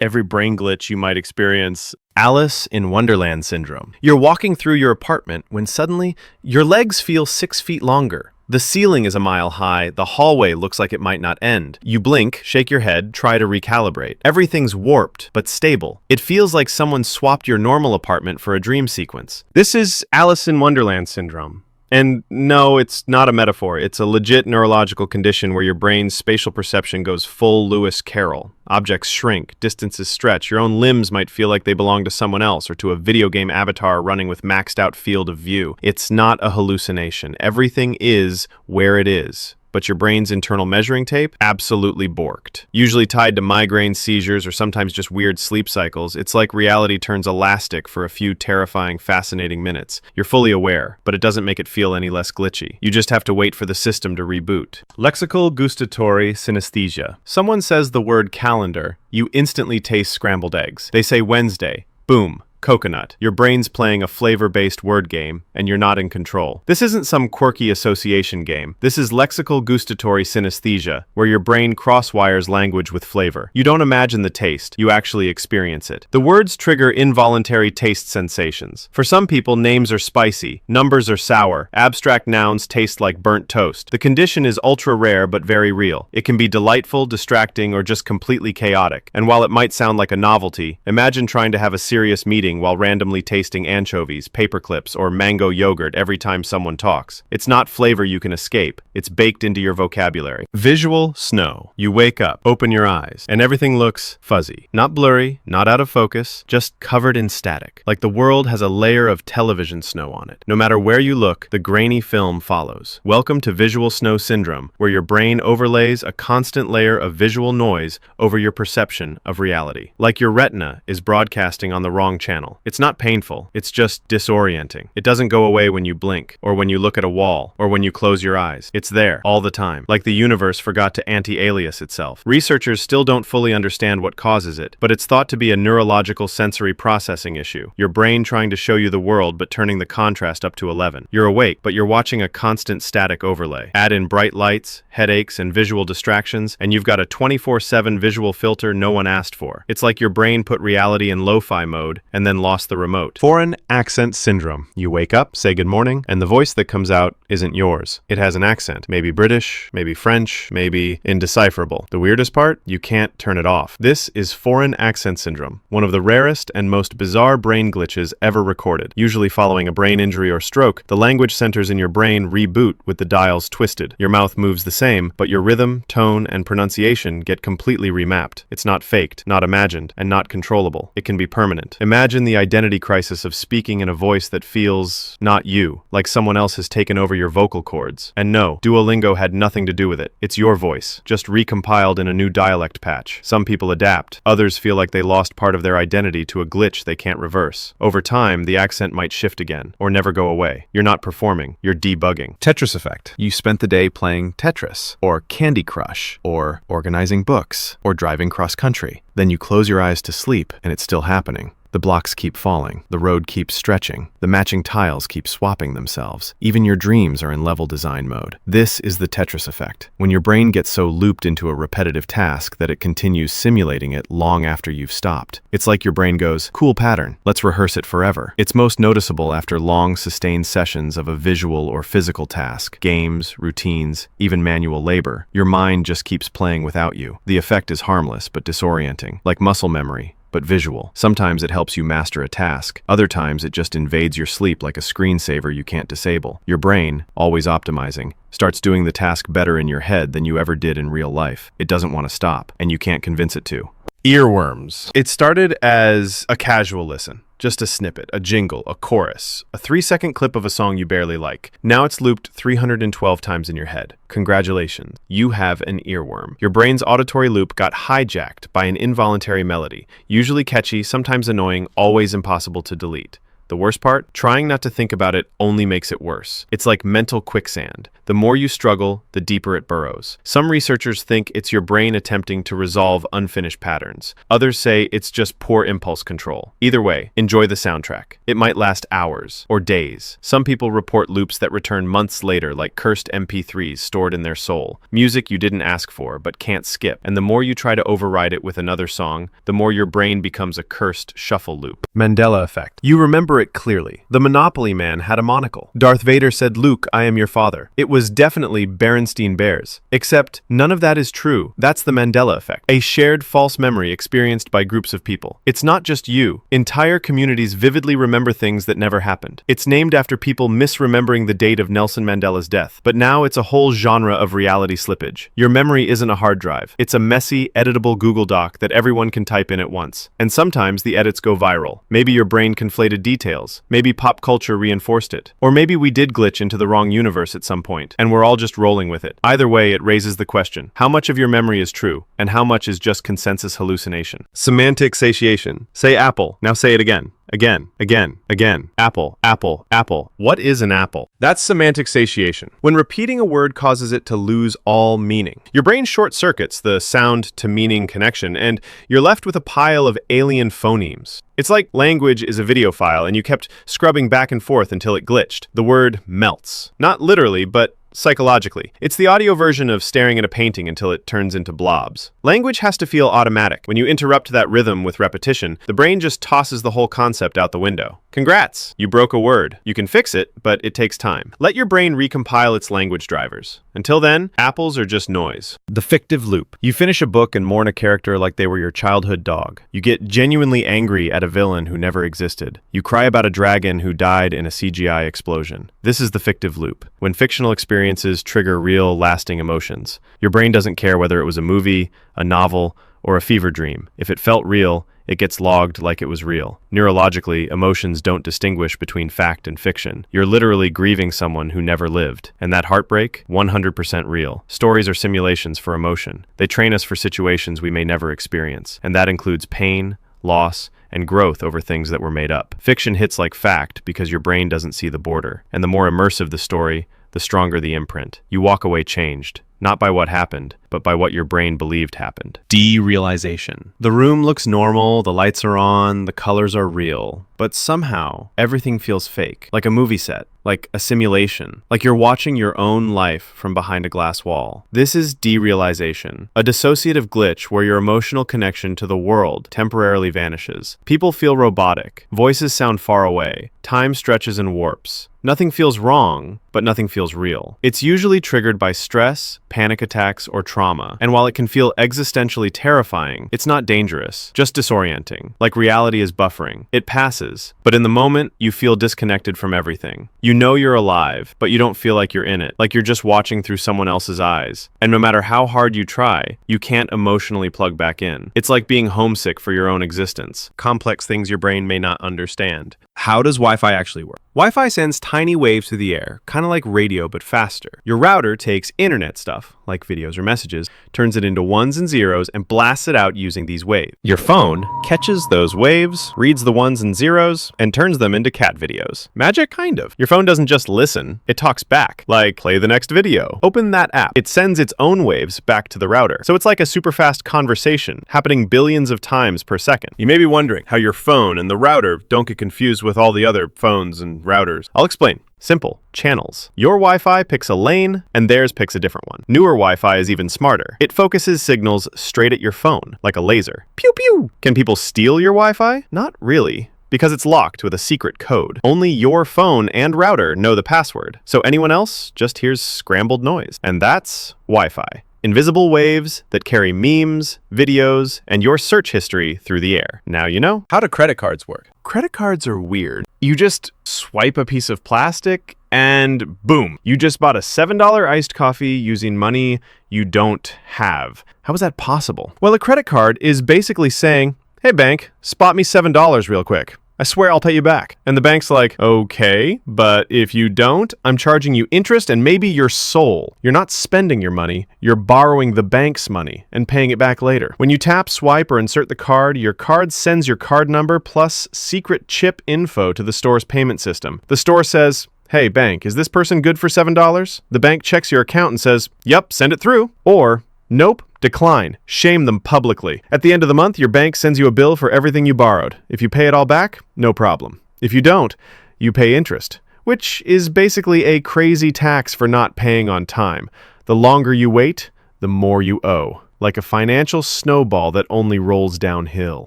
every brain glitch you might experience. Alice in Wonderland syndrome. You're walking through your apartment when suddenly your legs feel 6 feet longer. The ceiling is a mile high, the hallway looks like it might not end. You blink, shake your head, try to recalibrate. Everything's warped, but stable. It feels like someone swapped your normal apartment for a dream sequence. This is Alice in Wonderland syndrome. And no, it's not a metaphor. It's a legit neurological condition where your brain's spatial perception goes full Lewis Carroll. Objects shrink, distances stretch, your own limbs might feel like they belong to someone else or to a video game avatar running with maxed out field of view. It's not a hallucination. Everything is where it is. But your brain's internal measuring tape? Absolutely borked. Usually tied to migraine, seizures, or sometimes just weird sleep cycles, it's like reality turns elastic for a few terrifying, fascinating minutes. You're fully aware, but it doesn't make it feel any less glitchy. You just have to wait for the system to reboot. Lexical gustatory synesthesia. Someone says the word calendar, you instantly taste scrambled eggs. They say Wednesday. Boom. Coconut. Your brain's playing a flavor-based word game, and you're not in control. This isn't some quirky association game. This is lexical gustatory synesthesia, where your brain crosswires language with flavor. You don't imagine the taste, you actually experience it. The words trigger involuntary taste sensations. For some people, names are spicy, numbers are sour, abstract nouns taste like burnt toast. The condition is ultra-rare but very real. It can be delightful, distracting, or just completely chaotic. And while it might sound like a novelty, imagine trying to have a serious meeting while randomly tasting anchovies, paper clips, or mango yogurt every time someone talks. It's not flavor you can escape. It's baked into your vocabulary. Visual snow. You wake up, open your eyes, and everything looks fuzzy. Not blurry, not out of focus, just covered in static. Like the world has a layer of television snow on it. No matter where you look, the grainy film follows. Welcome to visual snow syndrome, where your brain overlays a constant layer of visual noise over your perception of reality. Like your retina is broadcasting on the wrong channel. It's not painful, it's just disorienting. It doesn't go away when you blink, or when you look at a wall, or when you close your eyes. It's there, all the time, like the universe forgot to anti-alias itself. Researchers still don't fully understand what causes it, but it's thought to be a neurological sensory processing issue. Your brain trying to show you the world, but turning the contrast up to 11. You're awake, but you're watching a constant static overlay. Add in bright lights, headaches, and visual distractions, and you've got a 24/7 visual filter no one asked for. It's like your brain put reality in lo-fi mode, and then lost the remote. Foreign accent syndrome. You wake up, say good morning, and the voice that comes out isn't yours. It has an accent. Maybe British, maybe French, maybe indecipherable. The weirdest part? You can't turn it off. This is foreign accent syndrome, one of the rarest and most bizarre brain glitches ever recorded. Usually following a brain injury or stroke, the language centers in your brain reboot with the dials twisted. Your mouth moves the same, but your rhythm, tone, and pronunciation get completely remapped. It's not faked, not imagined, and not controllable. It can be permanent. Imagine the identity crisis of speaking in a voice that feels not you, like someone else has taken over your vocal cords. And no, Duolingo had nothing to do with it. It's your voice, just recompiled in a new dialect patch. Some people adapt. Others feel like they lost part of their identity to a glitch they can't reverse. Over time, the accent might shift again, or never go away. You're not performing, you're debugging. Tetris effect. You spent the day playing Tetris, or Candy Crush, or organizing books, or driving cross-country. Then you close your eyes to sleep, and it's still happening. The blocks keep falling, the road keeps stretching, the matching tiles keep swapping themselves. Even your dreams are in level design mode. This is the Tetris effect, when your brain gets so looped into a repetitive task that it continues simulating it long after you've stopped. It's like your brain goes, cool pattern, let's rehearse it forever. It's most noticeable after long, sustained sessions of a visual or physical task, games, routines, even manual labor. Your mind just keeps playing without you. The effect is harmless but disorienting, like muscle memory, but visual. Sometimes it helps you master a task. Other times it just invades your sleep like a screensaver you can't disable. Your brain, always optimizing, starts doing the task better in your head than you ever did in real life. It doesn't want to stop, and you can't convince it to. Earworms. It started as a casual listen. Just a snippet, a jingle, a chorus, a 3-second clip of a song you barely like. Now it's looped 312 times in your head. Congratulations, you have an earworm. Your brain's auditory loop got hijacked by an involuntary melody, usually catchy, sometimes annoying, always impossible to delete. The worst part? Trying not to think about it only makes it worse. It's like mental quicksand. The more you struggle, the deeper it burrows. Some researchers think it's your brain attempting to resolve unfinished patterns. Others say it's just poor impulse control. Either way, enjoy the soundtrack. It might last hours or days. Some people report loops that return months later, like cursed MP3s stored in their soul. Music you didn't ask for, but can't skip. And the more you try to override it with another song, the more your brain becomes a cursed shuffle loop. Mandela effect. You remember it clearly. The Monopoly man had a monocle. Darth Vader said, "Luke, I am your father." It was definitely Berenstein Bears. Except none of that is true. That's the Mandela effect. A shared false memory experienced by groups of people. It's not just you. Entire communities vividly remember things that never happened. It's named after people misremembering the date of Nelson Mandela's death. But now it's a whole genre of reality slippage. Your memory isn't a hard drive. It's a messy, editable Google Doc that everyone can type in at once. And sometimes the edits go viral. Maybe your brain conflated details. Maybe pop culture reinforced it. Or maybe we did glitch into the wrong universe at some point, and we're all just rolling with it. Either way, it raises the question, how much of your memory is true, and how much is just consensus hallucination? Semantic satiation. Say apple. Now say it again. Again, again, again. Apple, apple, apple. What is an apple? That's semantic satiation. When repeating a word causes it to lose all meaning. Your brain short circuits the sound to meaning connection, and you're left with a pile of alien phonemes. It's like language is a video file and you kept scrubbing back and forth until it glitched. The word melts. Not literally, but psychologically. It's the audio version of staring at a painting until it turns into blobs. Language has to feel automatic. When you interrupt that rhythm with repetition, the brain just tosses the whole concept out the window. Congrats! You broke a word. You can fix it, but it takes time. Let your brain recompile its language drivers. Until then, apples are just noise. The fictive loop. You finish a book and mourn a character like they were your childhood dog. You get genuinely angry at a villain who never existed. You cry about a dragon who died in a CGI explosion. This is the fictive loop. When fictional experiences trigger real, lasting emotions. Your brain doesn't care whether it was a movie, a novel, or a fever dream. If it felt real, it gets logged like it was real. Neurologically, emotions don't distinguish between fact and fiction. You're literally grieving someone who never lived. And that heartbreak, 100% real. Stories are simulations for emotion. They train us for situations we may never experience. And that includes pain, loss, and growth over things that were made up. Fiction hits like fact because your brain doesn't see the border. And the more immersive the story, the stronger the imprint. You walk away changed. Not by what happened, but by what your brain believed happened. Derealization. The room looks normal, the lights are on, the colors are real, but somehow everything feels fake, like a movie set, like a simulation, like you're watching your own life from behind a glass wall. This is derealization, a dissociative glitch where your emotional connection to the world temporarily vanishes. People feel robotic, voices sound far away, time stretches and warps. Nothing feels wrong, but nothing feels real. It's usually triggered by stress, panic attacks, or trauma. And while it can feel existentially terrifying, it's not dangerous, just disorienting. Like reality is buffering. It passes, but in the moment, you feel disconnected from everything. You know you're alive, but you don't feel like you're in it, like you're just watching through someone else's eyes. And no matter how hard you try, you can't emotionally plug back in. It's like being homesick for your own existence. Complex things your brain may not understand. How does Wi-Fi actually work? Wi-Fi sends tiny waves through the air, kind of like radio but faster. Your router takes internet stuff, like videos or messages, turns it into ones and zeros, and blasts it out using these waves. Your phone catches those waves, reads the ones and zeros, and turns them into cat videos. Magic? Kind of. Your phone doesn't just listen, it talks back, like, play the next video. Open that app. It sends its own waves back to the router. So it's like a super fast conversation, happening billions of times per second. You may be wondering how your phone and the router don't get confused with all the other phones and routers. I'll explain. Simple. Channels. Your Wi-Fi picks a lane, and theirs picks a different one. Newer Wi-Fi is even smarter. It focuses signals straight at your phone, like a laser. Pew pew! Can people steal your Wi-Fi? Not really, because it's locked with a secret code. Only your phone and router know the password, so anyone else just hears scrambled noise. And that's Wi-Fi. Invisible waves that carry memes, videos, and your search history through the air. Now you know. How do credit cards work? Credit cards are weird. You just swipe a piece of plastic and boom, you just bought a $7 iced coffee using money you don't have. How is that possible? Well, a credit card is basically saying, hey bank, spot me $7 real quick. I swear I'll pay you back. And the bank's like, okay, but if you don't, I'm charging you interest and maybe your soul. You're not spending your money, you're borrowing the bank's money and paying it back later. When you tap, swipe, or insert the card, your card sends your card number plus secret chip info to the store's payment system. The store says, hey, bank, is this person good for $7? The bank checks your account and says, yep, send it through. Or, nope, decline. Shame them publicly. At the end of the month, your bank sends you a bill for everything you borrowed. If you pay it all back, no problem. If you don't, you pay interest, which is basically a crazy tax for not paying on time. The longer you wait, the more you owe. Like a financial snowball that only rolls downhill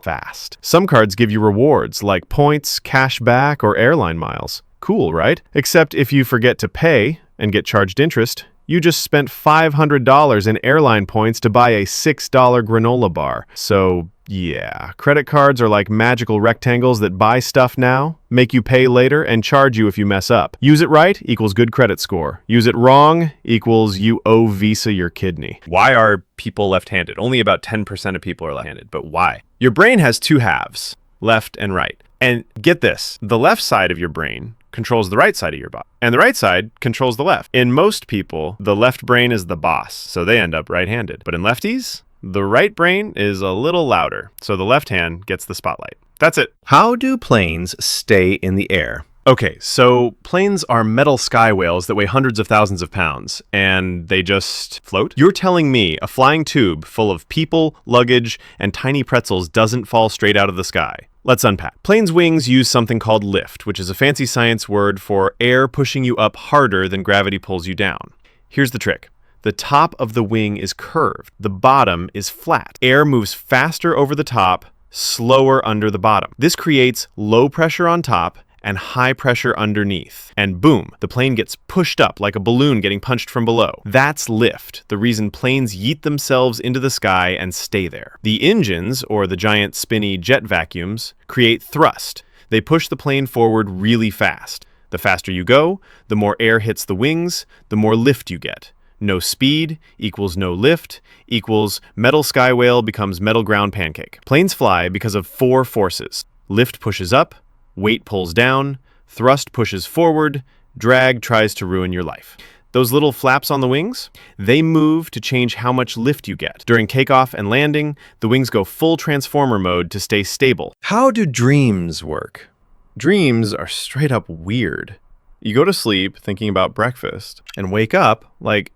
fast. Some cards give you rewards like points, cash back, or airline miles. Cool, right? Except if you forget to pay and get charged interest, you just spent $500 in airline points to buy a $6 granola bar. So, yeah, credit cards are like magical rectangles that buy stuff now, make you pay later, and charge you if you mess up. Use it right equals good credit score. Use it wrong equals you owe Visa your kidney. Why are people left-handed? Only about 10% of people are left-handed, but why? Your brain has two halves, left and right. And get this, the left side of your brain controls the right side of your body, and the right side controls the left. In most people, the left brain is the boss, so they end up right-handed. But in lefties, the right brain is a little louder, so the left hand gets the spotlight. That's it. How do planes stay in the air? Okay, so planes are metal sky whales that weigh hundreds of thousands of pounds, and they just float? You're telling me a flying tube full of people, luggage, and tiny pretzels doesn't fall straight out of the sky? Let's unpack. Planes' wings use something called lift, which is a fancy science word for air pushing you up harder than gravity pulls you down. Here's the trick. The top of the wing is curved. The bottom is flat. Air moves faster over the top, slower under the bottom. This creates low pressure on top and high pressure underneath. And boom, the plane gets pushed up like a balloon getting punched from below. That's lift, the reason planes yeet themselves into the sky and stay there. The engines, or the giant spinny jet vacuums, create thrust. They push the plane forward really fast. The faster you go, the more air hits the wings, the more lift you get. No speed equals no lift equals metal sky whale becomes metal ground pancake. Planes fly because of four forces. Lift pushes up, weight pulls down, thrust pushes forward, drag tries to ruin your life. Those little flaps on the wings, they move to change how much lift you get. During takeoff and landing, the wings go full transformer mode to stay stable. How do dreams work? Dreams are straight up weird. You go to sleep thinking about breakfast and wake up like,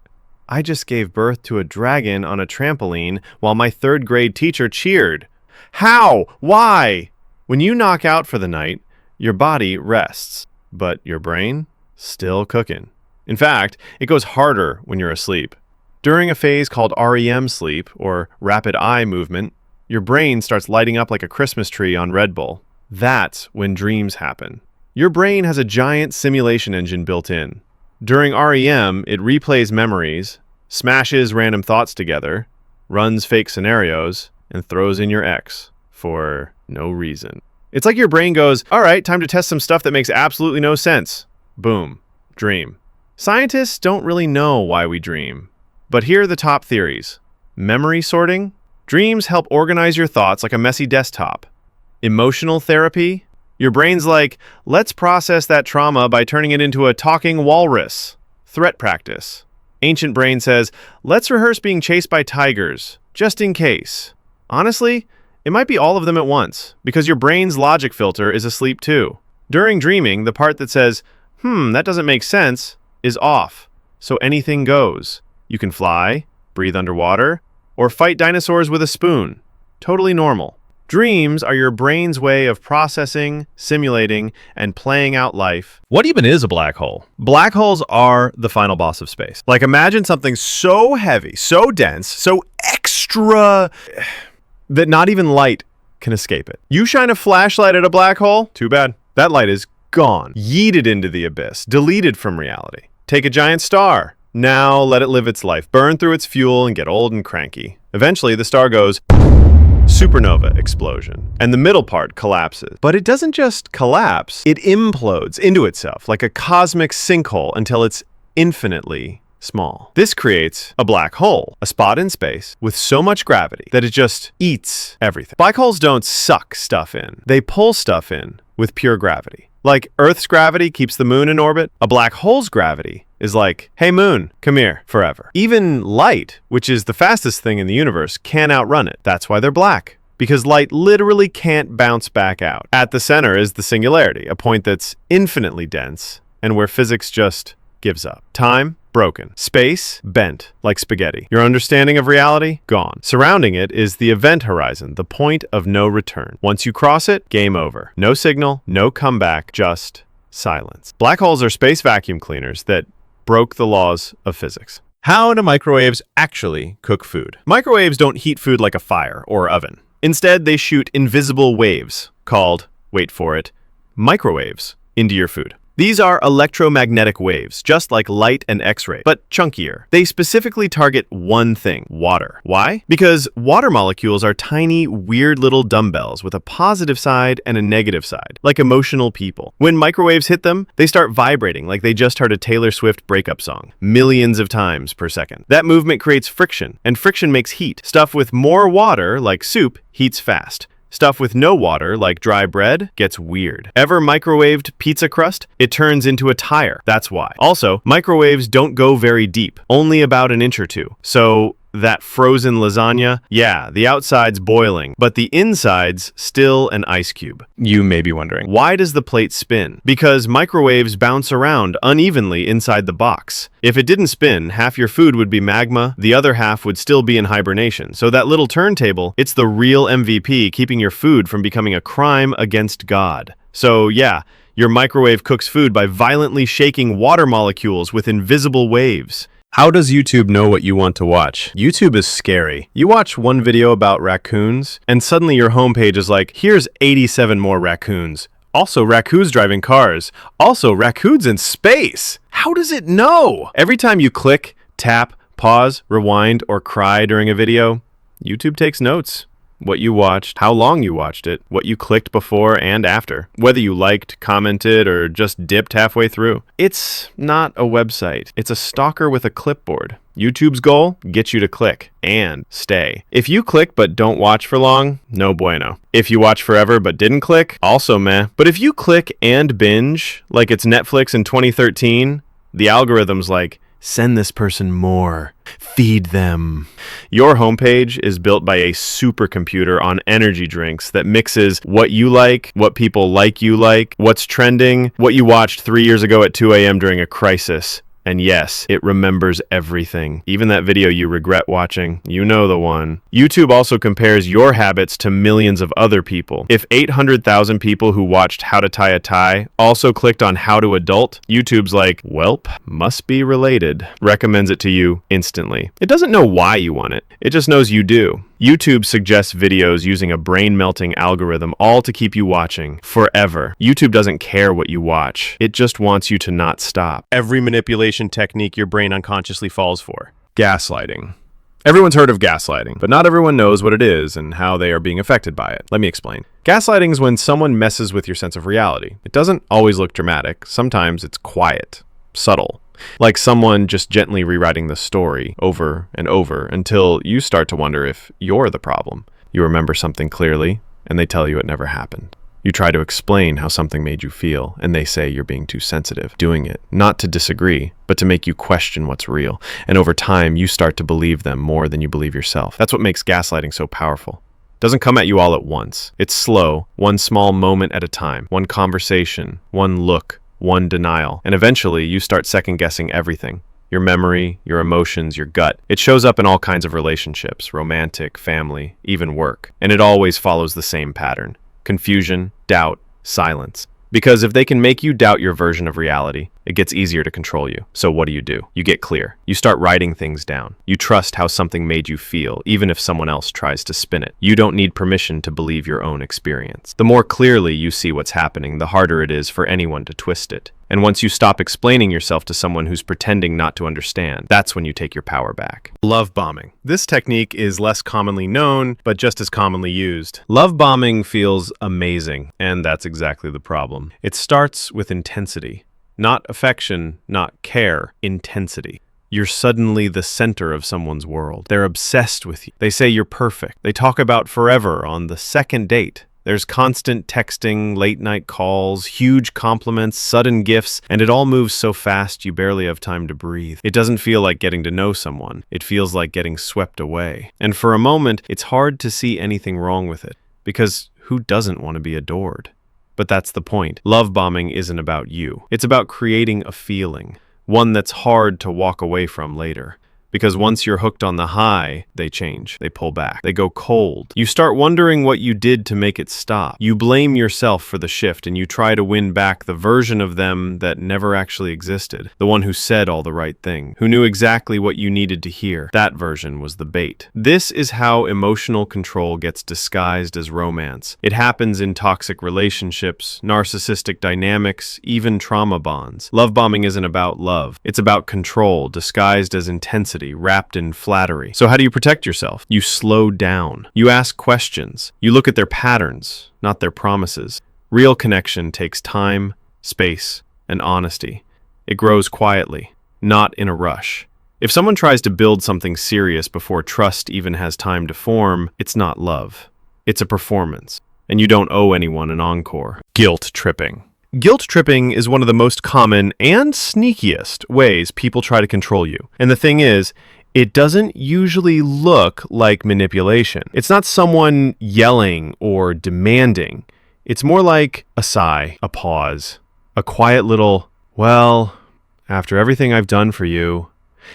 I just gave birth to a dragon on a trampoline while my third grade teacher cheered. How? Why? When you knock out for the night, your body rests, but your brain still cooking. In fact, it goes harder when you're asleep. During a phase called REM sleep, or rapid eye movement, your brain starts lighting up like a Christmas tree on Red Bull. That's when dreams happen. Your brain has a giant simulation engine built in. During REM, it replays memories, smashes random thoughts together, runs fake scenarios, and throws in your ex for no reason. It's like your brain goes, all right, time to test some stuff that makes absolutely no sense. Boom. Dream. Scientists don't really know why we dream. But here are the top theories. Memory sorting. Dreams help organize your thoughts like a messy desktop. Emotional therapy. Your brain's like, let's process that trauma by turning it into a talking walrus. Threat practice. Ancient brain says, let's rehearse being chased by tigers, just in case. Honestly, it might be all of them at once, because your brain's logic filter is asleep too. During dreaming, the part that says, that doesn't make sense, is off, so anything goes. You can fly, breathe underwater, or fight dinosaurs with a spoon. Totally normal. Dreams are your brain's way of processing, simulating, and playing out life. What even is a black hole? Black holes are the final boss of space. Like, imagine something so heavy, so dense, so extra that not even light can escape it. You shine a flashlight at a black hole, too bad. That light is gone, yeeted into the abyss, deleted from reality. Take a giant star. Now let it live its life, burn through its fuel, and get old and cranky. Eventually, the star goes supernova explosion, and the middle part collapses. But it doesn't just collapse, it implodes into itself like a cosmic sinkhole until it's infinitely small. This creates a black hole, a spot in space with so much gravity that it just eats everything. Black holes don't suck stuff in. They pull stuff in with pure gravity. Like Earth's gravity keeps the moon in orbit, a black hole's gravity is like, hey moon, come here, forever. Even light, which is the fastest thing in the universe, can't outrun it. That's why they're black, because light literally can't bounce back out. At the center is the singularity, a point that's infinitely dense and where physics just gives up. Time, broken. Space, bent, like spaghetti. Your understanding of reality, gone. Surrounding it is the event horizon, the point of no return. Once you cross it, game over. No signal, no comeback, just silence. Black holes are space vacuum cleaners that broke the laws of physics. How do microwaves actually cook food? Microwaves don't heat food like a fire or oven. Instead, they shoot invisible waves, called, wait for it, microwaves, into your food. These are electromagnetic waves, just like light and X-ray, but chunkier. They specifically target one thing, water. Why? Because water molecules are tiny, weird little dumbbells with a positive side and a negative side, like emotional people. When microwaves hit them, they start vibrating like they just heard a Taylor Swift breakup song, millions of times per second. That movement creates friction, and friction makes heat. Stuff with more water, like soup, heats fast. Stuff with no water, like dry bread, gets weird. Ever microwaved pizza crust? It turns into a tire. That's why. Also, microwaves don't go very deep, only about an inch or two. So that frozen lasagna, yeah, the outside's boiling, but the inside's still an ice cube. You may be wondering, Why does the plate spin? Because microwaves bounce around unevenly inside the box. If it didn't spin, half your food would be magma, the other half would still be in hibernation. So that little turntable, it's the real MVP, keeping your food from becoming a crime against God. So yeah, your microwave cooks food by violently shaking water molecules with invisible waves. How does YouTube know what you want to watch? YouTube is scary. You watch one video about raccoons, and suddenly your homepage is like, here's 87 more raccoons. Also, raccoons driving cars. Also, raccoons in space. How does it know? Every time you click, tap, pause, rewind, or cry during a video, YouTube takes notes. What you watched, how long you watched it, what you clicked before and after, whether you liked, commented, or just dipped halfway through. It's not a website. It's a stalker with a clipboard. YouTube's goal? Get you to click and stay. If you click but don't watch for long, no bueno. If you watch forever but didn't click, also meh. But if you click and binge, like it's Netflix in 2013, the algorithm's like, send this person more. Feed them. Your homepage is built by a supercomputer on energy drinks that mixes what you like, what people like you like, what's trending, what you watched 3 years ago at 2 a.m. during a crisis. And yes, it remembers everything. Even that video you regret watching. You know the one. YouTube also compares your habits to millions of other people. If 800,000 people who watched How to Tie a Tie also clicked on How to Adult, YouTube's like, welp, must be related. Recommends it to you instantly. It doesn't know why you want it. It just knows you do. YouTube suggests videos using a brain-melting algorithm, all to keep you watching forever. YouTube doesn't care what you watch. It just wants you to not stop. Every manipulation technique your brain unconsciously falls for. Gaslighting. Everyone's heard of gaslighting, but not everyone knows what it is and how they are being affected by it. Let me explain. Gaslighting is when someone messes with your sense of reality. It doesn't always look dramatic. Sometimes it's quiet, subtle. Like someone just gently rewriting the story over and over until you start to wonder if you're the problem. You remember something clearly, and they tell you it never happened. You try to explain how something made you feel, and they say you're being too sensitive, doing it not to disagree, but to make you question what's real. And over time, you start to believe them more than you believe yourself. That's what makes gaslighting so powerful. It doesn't come at you all at once. It's slow, one small moment at a time, one conversation, one look, one denial, and eventually you start second-guessing everything. Your memory, your emotions, your gut. It shows up in all kinds of relationships, romantic, family, even work. And it always follows the same pattern. Confusion, doubt, silence. Because if they can make you doubt your version of reality, it gets easier to control you. So what do? You get clear. You start writing things down. You trust how something made you feel, even if someone else tries to spin it. You don't need permission to believe your own experience. The more clearly you see what's happening, the harder it is for anyone to twist it. And once you stop explaining yourself to someone who's pretending not to understand, that's when you take your power back. Love bombing. This technique is less commonly known, but just as commonly used. Love bombing feels amazing, and that's exactly the problem. It starts with intensity. Not affection, not care, intensity. You're suddenly the center of someone's world. They're obsessed with you. They say you're perfect. They talk about forever on the second date. There's constant texting, late-night calls, huge compliments, sudden gifts, and it all moves so fast you barely have time to breathe. It doesn't feel like getting to know someone. It feels like getting swept away. And for a moment, it's hard to see anything wrong with it, because who doesn't want to be adored? But that's the point. Love bombing isn't about you. It's about creating a feeling, one that's hard to walk away from later. Because once you're hooked on the high, they change, they pull back, they go cold. You start wondering what you did to make it stop. You blame yourself for the shift and you try to win back the version of them that never actually existed. The one who said all the right thing, who knew exactly what you needed to hear. That version was the bait. This is how emotional control gets disguised as romance. It happens in toxic relationships, narcissistic dynamics, even trauma bonds. Love bombing isn't about love. It's about control disguised as intensity, wrapped in flattery. So how do you protect yourself? You slow down. You ask questions. You look at their patterns, not their promises. Real connection takes time, space, and honesty. It grows quietly, not in a rush. If someone tries to build something serious before trust even has time to form, it's not love. It's a performance, and you don't owe anyone an encore. Guilt tripping. Guilt tripping is one of the most common and sneakiest ways people try to control you. And the thing is, it doesn't usually look like manipulation. It's not someone yelling or demanding. It's more like a sigh, a pause, a quiet little, well, after everything I've done for you.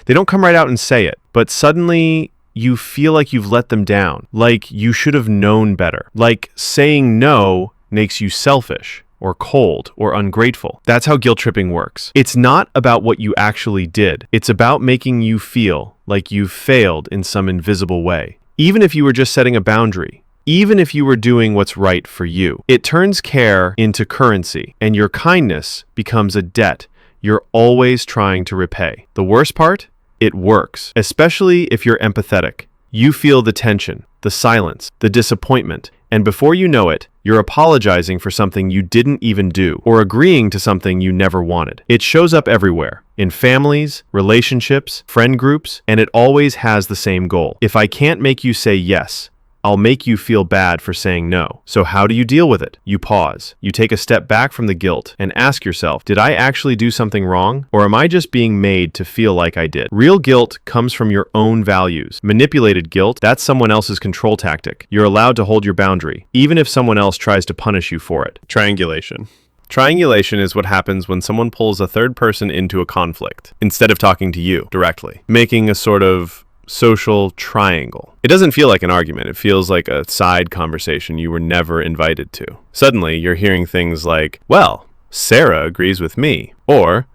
They don't come right out and say it, but suddenly you feel like you've let them down, like you should have known better, like saying no makes you selfish or cold or ungrateful. That's how guilt tripping works. It's not about what you actually did. It's about making you feel like you've failed in some invisible way. Even if you were just setting a boundary, even if you were doing what's right for you, it turns care into currency, and your kindness becomes a debt you're always trying to repay. The worst part? It works, especially if you're empathetic. You feel the tension, the silence, the disappointment, and before you know it, you're apologizing for something you didn't even do, or agreeing to something you never wanted. It shows up everywhere, in families, relationships, friend groups, and it always has the same goal. If I can't make you say yes, I'll make you feel bad for saying no. So how do you deal with it? You pause. You take a step back from the guilt and ask yourself, did I actually do something wrong? Or am I just being made to feel like I did? Real guilt comes from your own values. Manipulated guilt, that's someone else's control tactic. You're allowed to hold your boundary, even if someone else tries to punish you for it. Triangulation. Triangulation is what happens when someone pulls a third person into a conflict, instead of talking to you directly, making a sort of social triangle. It doesn't feel like an argument. It feels like a side conversation you were never invited to. Suddenly, you're hearing things like, well, Sarah agrees with me, or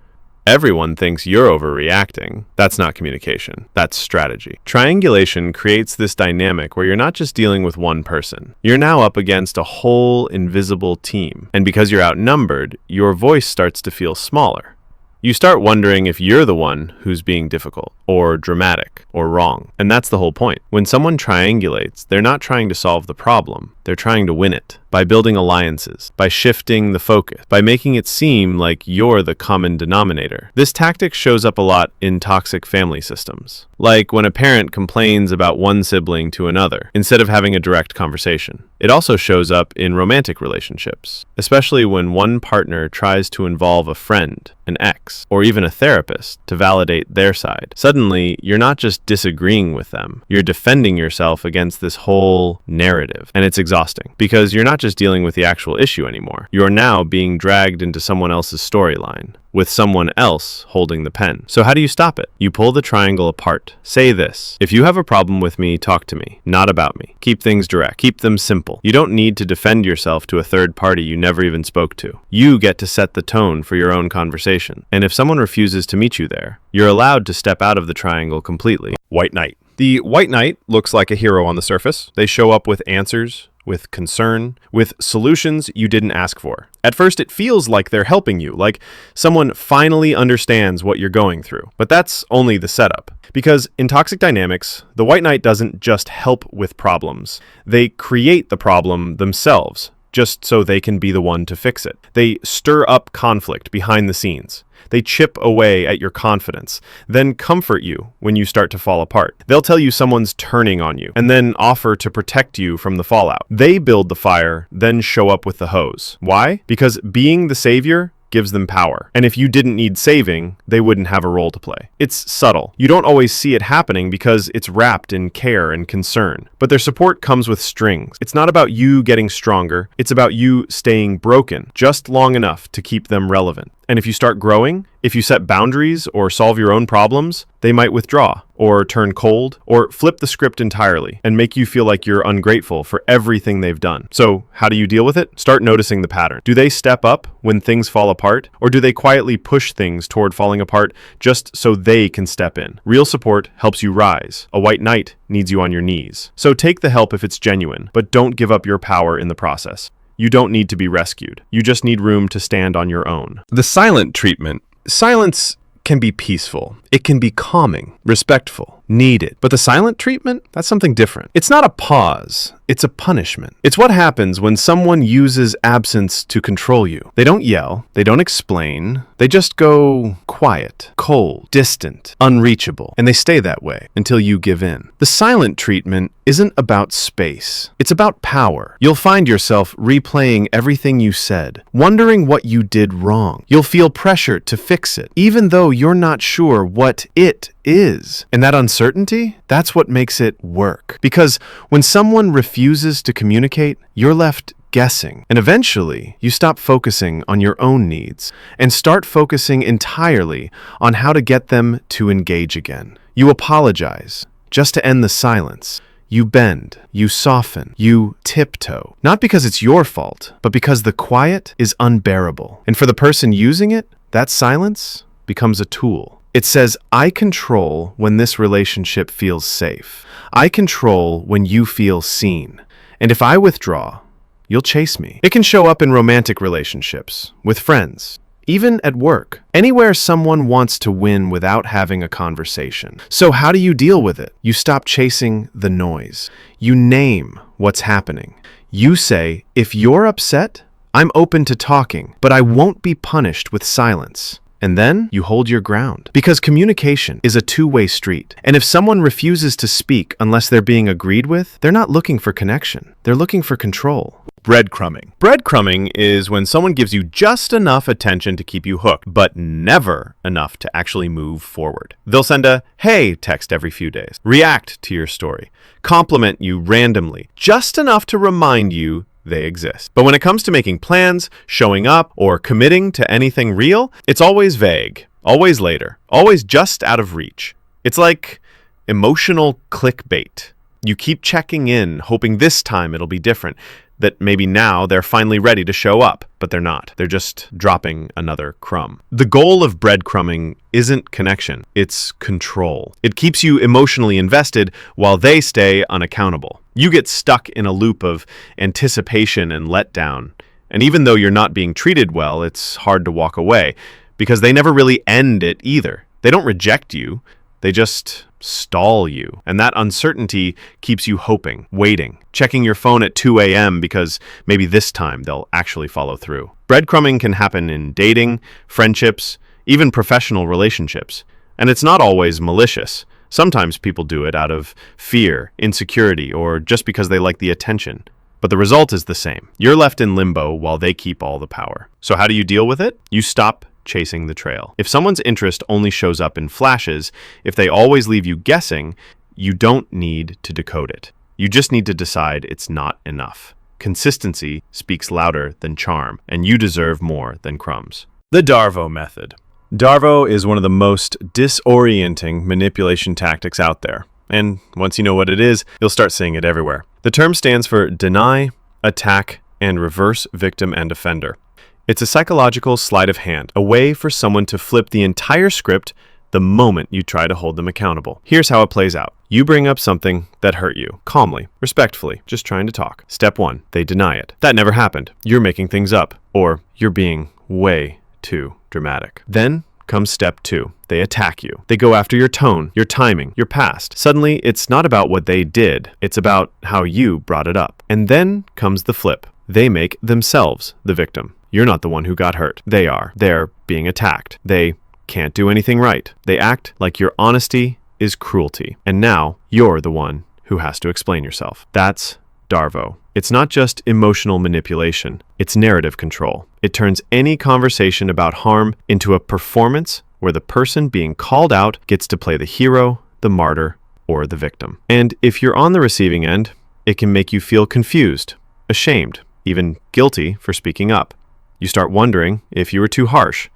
everyone thinks you're overreacting. That's not communication. That's strategy. Triangulation creates this dynamic where you're not just dealing with one person. You're now up against a whole invisible team. And because you're outnumbered, your voice starts to feel smaller. You start wondering if you're the one who's being difficult, or dramatic, or wrong. And that's the whole point. When someone triangulates, they're not trying to solve the problem. They're trying to win it. By building alliances, by shifting the focus, by making it seem like you're the common denominator. This tactic shows up a lot in toxic family systems. Like when a parent complains about one sibling to another, instead of having a direct conversation. It also shows up in romantic relationships, especially when one partner tries to involve a friend, an ex, or even a therapist to validate their side. Suddenly, you're not just disagreeing with them, you're defending yourself against this whole narrative. And it's exhausting, because you're not just dealing with the actual issue anymore. You're now being dragged into someone else's storyline, with someone else holding the pen. So how do you stop it? You pull the triangle apart. Say this: if you have a problem with me, talk to me, not about me. Keep things direct. Keep them simple. You don't need to defend yourself to a third party you never even spoke to. You get to set the tone for your own conversation. And if someone refuses to meet you there, you're allowed to step out of the triangle completely. White Knight. The White Knight looks like a hero on the surface. They show up with answers, with concern, with solutions you didn't ask for. At first, it feels like they're helping you, like someone finally understands what you're going through. But that's only the setup. Because in toxic dynamics, the White Knight doesn't just help with problems. They create the problem themselves, just so they can be the one to fix it. They stir up conflict behind the scenes. They chip away at your confidence, then comfort you when you start to fall apart. They'll tell you someone's turning on you, and then offer to protect you from the fallout. They build the fire, then show up with the hose. Why? Because being the savior gives them power. And if you didn't need saving, they wouldn't have a role to play. It's subtle. You don't always see it happening because it's wrapped in care and concern. But their support comes with strings. It's not about you getting stronger. It's about you staying broken just long enough to keep them relevant. And if you start growing, if you set boundaries or solve your own problems, they might withdraw or turn cold or flip the script entirely and make you feel like you're ungrateful for everything they've done. So how do you deal with it? Start noticing the pattern. Do they step up when things fall apart, or do they quietly push things toward falling apart just so they can step in? Real support helps you rise. A white knight needs you on your knees. So take the help if it's genuine, but don't give up your power in the process. You don't need to be rescued. You just need room to stand on your own. The silent treatment. Silence can be peaceful. It can be calming, respectful, needed. But the silent treatment, that's something different. It's not a pause. It's a punishment. It's what happens when someone uses absence to control you. They don't yell. They don't explain. They just go quiet, cold, distant, unreachable. And they stay that way until you give in. The silent treatment isn't about space. It's about power. You'll find yourself replaying everything you said, wondering what you did wrong. You'll feel pressure to fix it, even though you're not sure what it is. And that uncertainty, that's what makes it work. Because when someone refuses to communicate, you're left guessing. And eventually, you stop focusing on your own needs and start focusing entirely on how to get them to engage again. You apologize just to end the silence. You bend, you soften, you tiptoe. Not because it's your fault, but because the quiet is unbearable. And for the person using it, that silence becomes a tool. It says, I control when this relationship feels safe. I control when you feel seen. And if I withdraw, you'll chase me. It can show up in romantic relationships, with friends, even at work, anywhere someone wants to win without having a conversation. So how do you deal with it? You stop chasing the noise. You name what's happening. You say, if you're upset, I'm open to talking, but I won't be punished with silence. And then you hold your ground. Because communication is a two-way street. And if someone refuses to speak unless they're being agreed with, they're not looking for connection. They're looking for control. Breadcrumbing. Breadcrumbing is when someone gives you just enough attention to keep you hooked, but never enough to actually move forward. They'll send a "hey" text every few days, react to your story, compliment you randomly, just enough to remind you they exist. But when it comes to making plans, showing up, or committing to anything real, it's always vague, always later, always just out of reach. It's like emotional clickbait. You keep checking in, hoping this time it'll be different, that maybe now they're finally ready to show up, but they're not. They're just dropping another crumb. The goal of breadcrumbing isn't connection, it's control. It keeps you emotionally invested while they stay unaccountable. You get stuck in a loop of anticipation and letdown. And even though you're not being treated well, it's hard to walk away because they never really end it either. They don't reject you. They just stall you. And that uncertainty keeps you hoping, waiting, checking your phone at 2 a.m. because maybe this time they'll actually follow through. Breadcrumbing can happen in dating, friendships, even professional relationships. And it's not always malicious. Sometimes people do it out of fear, insecurity, or just because they like the attention. But the result is the same. You're left in limbo while they keep all the power. So how do you deal with it? You stop chasing the trail. If someone's interest only shows up in flashes, if they always leave you guessing, you don't need to decode it. You just need to decide it's not enough. Consistency speaks louder than charm, and you deserve more than crumbs. The Darvo method. Darvo is one of the most disorienting manipulation tactics out there. And once you know what it is, you'll start seeing it everywhere. The term stands for deny, attack, and reverse victim and offender. It's a psychological sleight of hand, a way for someone to flip the entire script the moment you try to hold them accountable. Here's how it plays out. You bring up something that hurt you, calmly, respectfully, just trying to talk. Step 1, they deny it. That never happened. You're making things up, or you're being way too dramatic. Then comes step 2. They attack you. They go after your tone, your timing, your past. Suddenly, it's not about what they did. It's about how you brought it up. And then comes the flip. They make themselves the victim. You're not the one who got hurt. They are. They're being attacked. They can't do anything right. They act like your honesty is cruelty. And now you're the one who has to explain yourself. That's Darvo. It's not just emotional manipulation, it's narrative control. It turns any conversation about harm into a performance where the person being called out gets to play the hero, the martyr, or the victim. And if you're on the receiving end, it can make you feel confused, ashamed, even guilty for speaking up. You start wondering if you were too harsh,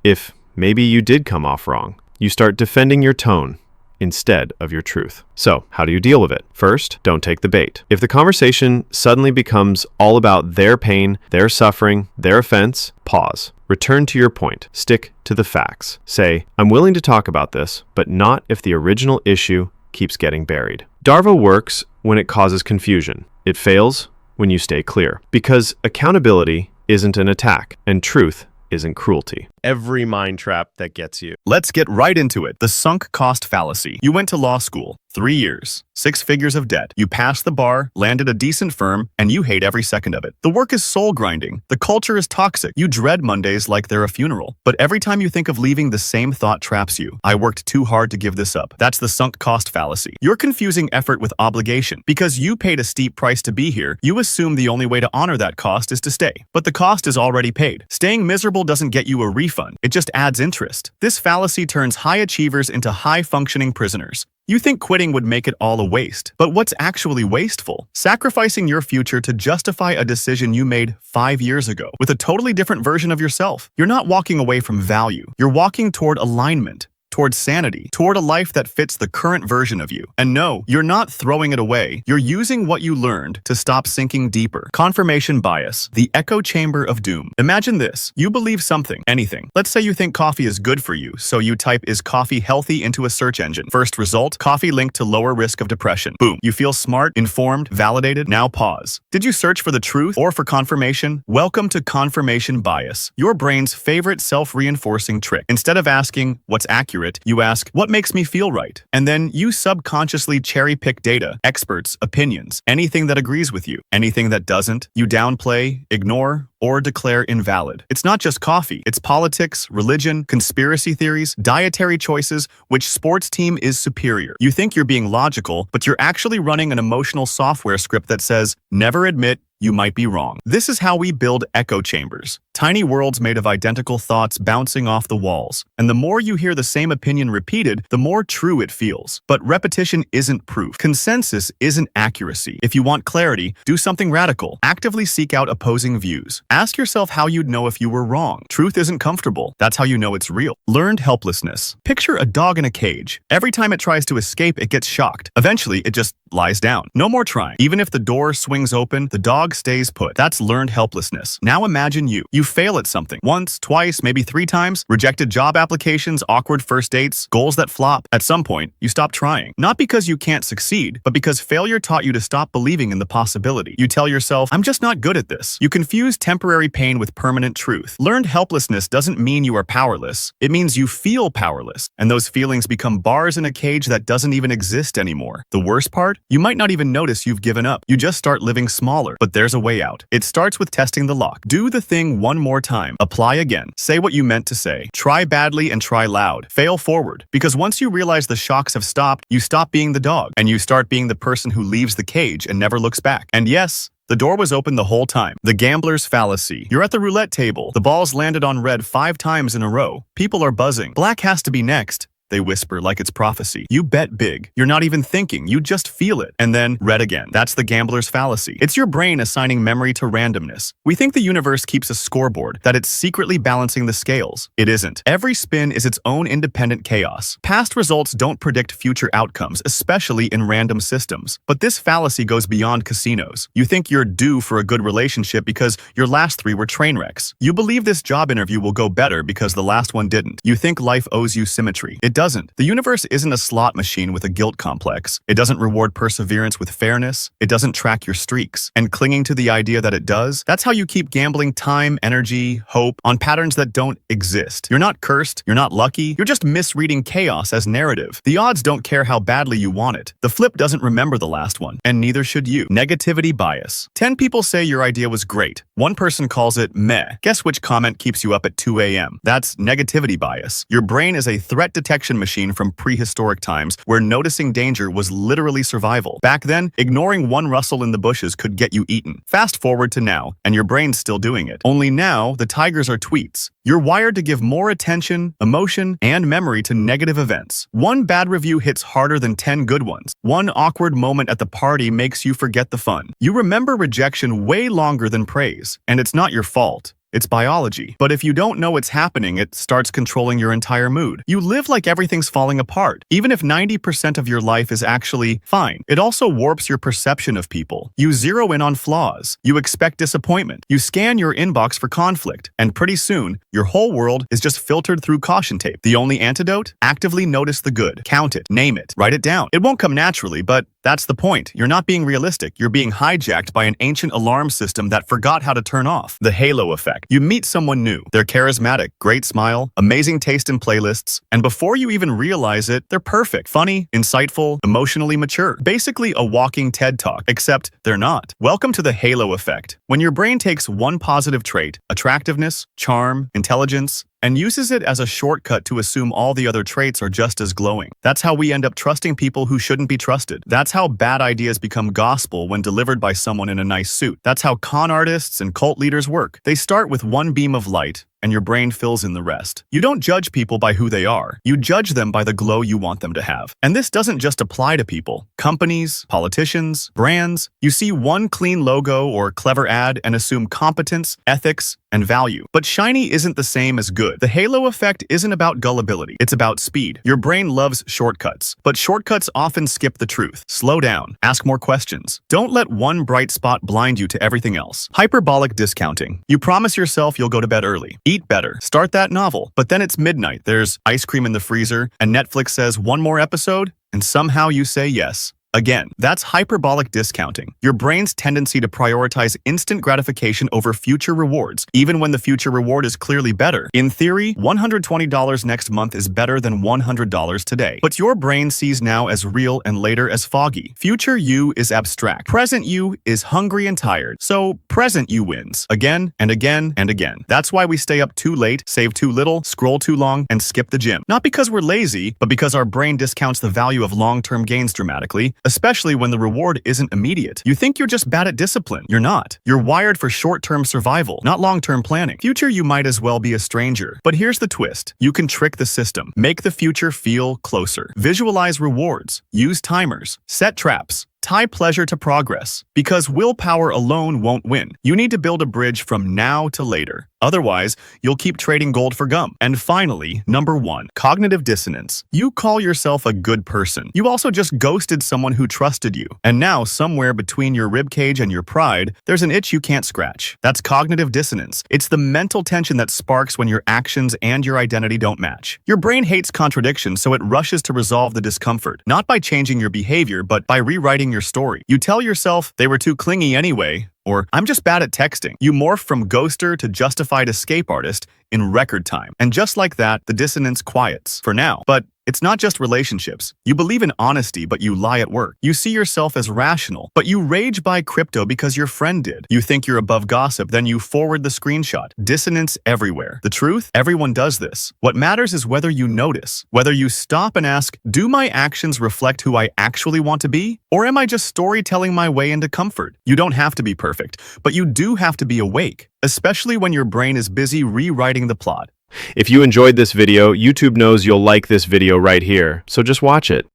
if maybe you did come off wrong. You start defending your tone instead of your truth. So, how do you deal with it? First, don't take the bait. If the conversation suddenly becomes all about their pain, their suffering, their offense, pause. Return to your point. Stick to the facts. Say, I'm willing to talk about this, but not if the original issue keeps getting buried. Darvo works when it causes confusion. It fails when you stay clear. Because accountability isn't an attack, and truth isn't cruelty. Every mind trap that gets you. Let's get right into it. The sunk cost fallacy. You went to law school, 3 years, 6 figures of debt. You passed the bar, landed a decent firm, and you hate every second of it. The work is soul grinding. The culture is toxic. You dread Mondays like they're a funeral. But every time you think of leaving, the same thought traps you. I worked too hard to give this up. That's the sunk cost fallacy. You're confusing effort with obligation. Because you paid a steep price to be here, you assume the only way to honor that cost is to stay. But the cost is already paid. Staying miserable doesn't get you a refund. It just adds interest. This fallacy turns high achievers into high-functioning prisoners. You think quitting would make it all a waste. But what's actually wasteful? Sacrificing your future to justify a decision you made 5 years ago with a totally different version of yourself. You're not walking away from value. You're walking toward alignment, toward sanity, toward a life that fits the current version of you. And no, you're not throwing it away. You're using what you learned to stop sinking deeper. Confirmation bias, the echo chamber of doom. Imagine this. You believe something, anything. Let's say you think coffee is good for you, so you type "is coffee healthy" into a search engine. First result, coffee linked to lower risk of depression. Boom. You feel smart, informed, validated. Now pause. Did you search for the truth or for confirmation? Welcome to confirmation bias, your brain's favorite self-reinforcing trick. Instead of asking, what's accurate, you ask, what makes me feel right? And then you subconsciously cherry-pick data, experts, opinions, anything that agrees with you. Anything that doesn't, you downplay, ignore, or declare invalid. It's not just coffee. It's politics, religion, conspiracy theories, dietary choices, which sports team is superior. You think you're being logical, but you're actually running an emotional software script that says, never admit you might be wrong. This is how we build echo chambers. Tiny worlds made of identical thoughts bouncing off the walls. And the more you hear the same opinion repeated, the more true it feels. But repetition isn't proof. Consensus isn't accuracy. If you want clarity, do something radical. Actively seek out opposing views. Ask yourself how you'd know if you were wrong. Truth isn't comfortable. That's how you know it's real. Learned helplessness. Picture a dog in a cage. Every time it tries to escape, it gets shocked. Eventually, it just lies down. No more trying. Even if the door swings open, the dog stays put. That's learned helplessness. Now imagine you. You fail at something. Once, twice, maybe 3 times. Rejected job applications, awkward first dates, goals that flop. At some point, you stop trying. Not because you can't succeed, but because failure taught you to stop believing in the possibility. You tell yourself, I'm just not good at this. You confuse temporary pain with permanent truth. Learned helplessness doesn't mean you are powerless. It means you feel powerless. And those feelings become bars in a cage that doesn't even exist anymore. The worst part? You might not even notice you've given up. You just start living smaller. But there's a way out. It starts with testing the lock. Do the thing one more time. Apply again. Say what you meant to say. Try badly and try loud. Fail forward. Because once you realize the shocks have stopped, you stop being the dog. And you start being the person who leaves the cage and never looks back. And yes, the door was open the whole time. The gambler's fallacy. You're at the roulette table. The ball's landed on red 5 times in a row. People are buzzing. Black has to be next. They whisper like it's prophecy. You bet big. You're not even thinking. You just feel it. And then red again. That's the gambler's fallacy. It's your brain assigning memory to randomness. We think the universe keeps a scoreboard, that it's secretly balancing the scales. It isn't. Every spin is its own independent chaos. Past results don't predict future outcomes, especially in random systems. But this fallacy goes beyond casinos. You think you're due for a good relationship because your last 3 were train wrecks. You believe this job interview will go better because the last one didn't. You think life owes you symmetry. It doesn't. The universe isn't a slot machine with a guilt complex. It doesn't reward perseverance with fairness. It doesn't track your streaks. And clinging to the idea that it does, that's how you keep gambling time, energy, hope on patterns that don't exist. You're not cursed. You're not lucky. You're just misreading chaos as narrative. The odds don't care how badly you want it. The flip doesn't remember the last one, and neither should you. Negativity bias. 10 people say your idea was great. One person calls it meh. Guess which comment keeps you up at 2 a.m.? That's negativity bias. Your brain is a threat detection machine from prehistoric times where noticing danger was literally survival. Back then, ignoring one rustle in the bushes could get you eaten. Fast forward to now, and your brain's still doing it. Only now, the tigers are tweets. You're wired to give more attention, emotion, and memory to negative events. One bad review hits harder than 10 good ones. One awkward moment at the party makes you forget the fun. You remember rejection way longer than praise, and it's not your fault. It's biology. But if you don't know it's happening, it starts controlling your entire mood. You live like everything's falling apart, even if 90% of your life is actually fine. It also warps your perception of people. You zero in on flaws. You expect disappointment. You scan your inbox for conflict. And pretty soon, your whole world is just filtered through caution tape. The only antidote? Actively notice the good. Count it. Name it. Write it down. It won't come naturally, but that's the point. You're not being realistic. You're being hijacked by an ancient alarm system that forgot how to turn off. The halo effect. You meet someone new. They're charismatic, great smile, amazing taste in playlists, and before you even realize it, they're perfect, funny, insightful, emotionally mature. Basically a walking TED Talk, except they're not. Welcome to the halo effect. When your brain takes one positive trait, attractiveness, charm, intelligence, and uses it as a shortcut to assume all the other traits are just as glowing. That's how we end up trusting people who shouldn't be trusted. That's how bad ideas become gospel when delivered by someone in a nice suit. That's how con artists and cult leaders work. They start with one beam of light, and your brain fills in the rest. You don't judge people by who they are. You judge them by the glow you want them to have. And this doesn't just apply to people. Companies, politicians, brands. You see one clean logo or clever ad and assume competence, ethics, and value. But shiny isn't the same as good. The halo effect isn't about gullibility. It's about speed. Your brain loves shortcuts, but shortcuts often skip the truth. Slow down. Ask more questions. Don't let one bright spot blind you to everything else. Hyperbolic discounting. You promise yourself you'll go to bed early. Eat better. Start that novel. But then it's midnight. There's ice cream in the freezer, and Netflix says one more episode, and somehow you say yes. Again, that's hyperbolic discounting. Your brain's tendency to prioritize instant gratification over future rewards, even when the future reward is clearly better. In theory, $120 next month is better than $100 today. But your brain sees now as real and later as foggy. Future you is abstract. Present you is hungry and tired. So present you wins. Again and again and again. That's why we stay up too late, save too little, scroll too long, and skip the gym. Not because we're lazy, but because our brain discounts the value of long-term gains dramatically, especially when the reward isn't immediate. You think you're just bad at discipline. You're not. You're wired for short-term survival, not long-term planning. Future you might as well be a stranger. But here's the twist. You can trick the system. Make the future feel closer. Visualize rewards. Use timers. Set traps. Tie pleasure to progress. Because willpower alone won't win. You need to build a bridge from now to later. Otherwise, you'll keep trading gold for gum. And finally, number 1, cognitive dissonance. You call yourself a good person. You also just ghosted someone who trusted you. And now, somewhere between your ribcage and your pride, there's an itch you can't scratch. That's cognitive dissonance. It's the mental tension that sparks when your actions and your identity don't match. Your brain hates contradiction, so it rushes to resolve the discomfort. Not by changing your behavior, but by rewriting your story. You tell yourself, they were too clingy anyway, or I'm just bad at texting. You morph from ghoster to justified escape artist in record time. And just like that, the dissonance quiets. For now. But it's not just relationships. You believe in honesty, but you lie at work. You see yourself as rational, but you rage buy crypto because your friend did. You think you're above gossip, then you forward the screenshot. Dissonance everywhere. The truth? Everyone does this. What matters is whether you notice, whether you stop and ask, do my actions reflect who I actually want to be? Or am I just storytelling my way into comfort? You don't have to be perfect, but you do have to be awake, especially when your brain is busy rewriting the plot. If you enjoyed this video, YouTube knows you'll like this video right here, so just watch it.